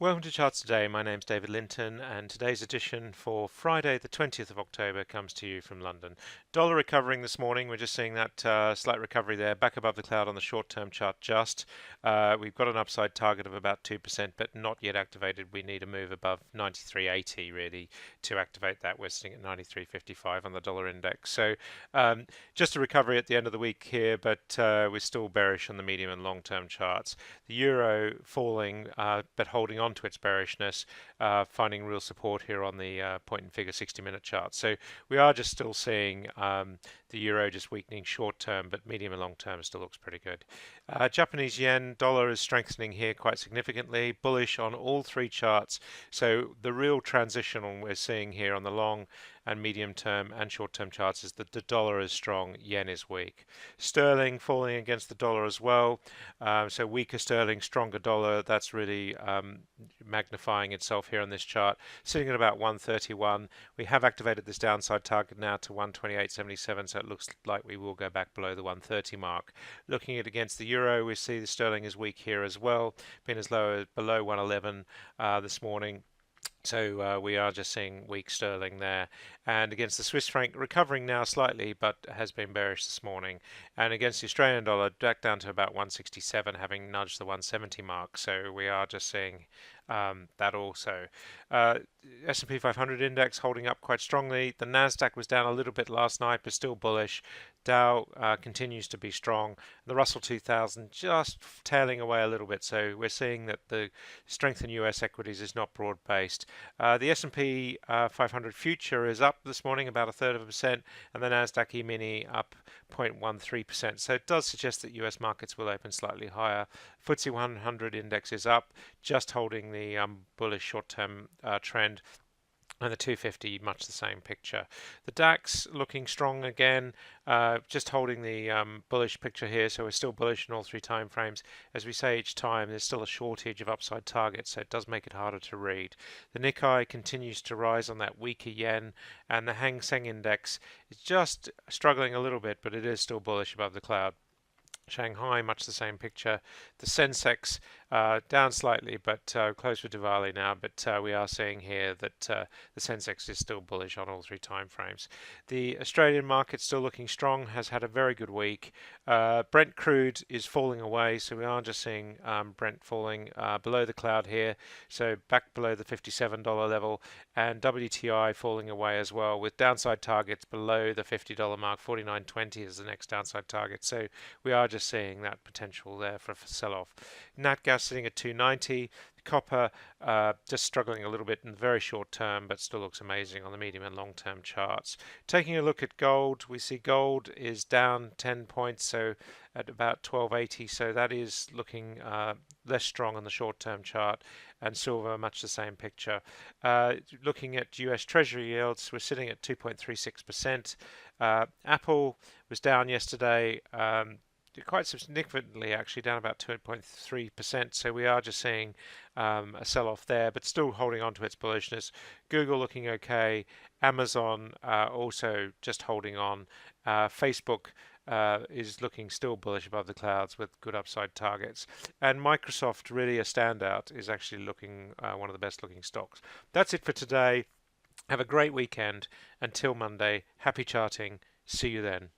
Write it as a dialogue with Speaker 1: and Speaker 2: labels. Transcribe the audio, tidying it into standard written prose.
Speaker 1: Welcome to Charts Today. My name's David Linton, and today's edition for Friday, the 20th of October, comes to you from London. Dollar recovering this morning. We're just seeing that slight recovery there, back above the cloud on the short-term chart. We've got an upside target of about 2%, but not yet activated. We need a move above 93.80 really to activate that. We're sitting at 93.55 on the dollar index. So just a recovery at the end of the week here, but we're still bearish on the medium and long-term charts. The euro falling, but holding on to its bearishness, finding real support here on the point and figure 60-minute chart. So we are just still seeing the euro just weakening short term, but medium and long term still looks pretty good. Japanese yen, dollar is strengthening here quite significantly, bullish on all three charts. So the real transition we're seeing here on the long and medium term and short term charts is that the dollar is strong, yen is weak. Sterling falling against the dollar as well. So weaker sterling, stronger dollar. That's really magnifying itself here on this chart. Sitting at about 131. We have activated this downside target now to 128.77, so it looks like we will go back below the 130 mark. Looking at against the euro, we see the sterling is weak here as well, been as low as below 111 this morning. So we are just seeing weak sterling there. And against the Swiss franc, recovering now slightly, but has been bearish this morning. And against the Australian dollar, back down to about 167, having nudged the 170 mark. So we are just seeing that also. S&P 500 index holding up quite strongly. The Nasdaq was down a little bit last night, but still bullish. Dow continues to be strong. The Russell 2000 just tailing away a little bit. So we're seeing that the strength in US equities is not broad-based. The S&P 500 future is up this morning about 1/3%, and the Nasdaq E-mini up 0.13%. So it does suggest that US markets will open slightly higher. FTSE 100 index is up, just holding the bullish short-term trend. And the 250, much the same picture. The DAX looking strong again, just holding the bullish picture here. So we're still bullish in all three time frames. As we say each time, there's still a shortage of upside targets, so it does make it harder to read. The Nikkei continues to rise on that weaker yen, and the Hang Seng Index is just struggling a little bit, but it is still bullish above the cloud. Shanghai, much the same picture. The Sensex down slightly, but close with Diwali now. But we are seeing here that the Sensex is still bullish on all three time frames. The Australian market still looking strong, has had a very good week. Brent crude is falling away, so we are just seeing Brent falling below the cloud here, so back below the $57 level, and WTI falling away as well, with downside targets below the $50 mark. 49.20 is the next downside target. So we are just seeing that potential there for sell-off. Nat gas sitting at 290. Copper just struggling a little bit in the very short term, but still looks amazing on the medium and long term charts. Taking a look at gold, we see gold is down 10 points, so at about 1280, so that is looking less strong on the short term chart. And silver, much the same picture. Looking at US Treasury yields, we're sitting at 2.36%. Apple was down yesterday. Quite significantly, actually, down about 2.3%. So we are just seeing a sell-off there, but still holding on to its bullishness. Google looking okay. Amazon also just holding on. Facebook is looking still bullish above the clouds with good upside targets. And Microsoft, really a standout, is actually looking one of the best looking stocks. That's it for today. Have a great weekend. Until Monday, happy charting. See you then.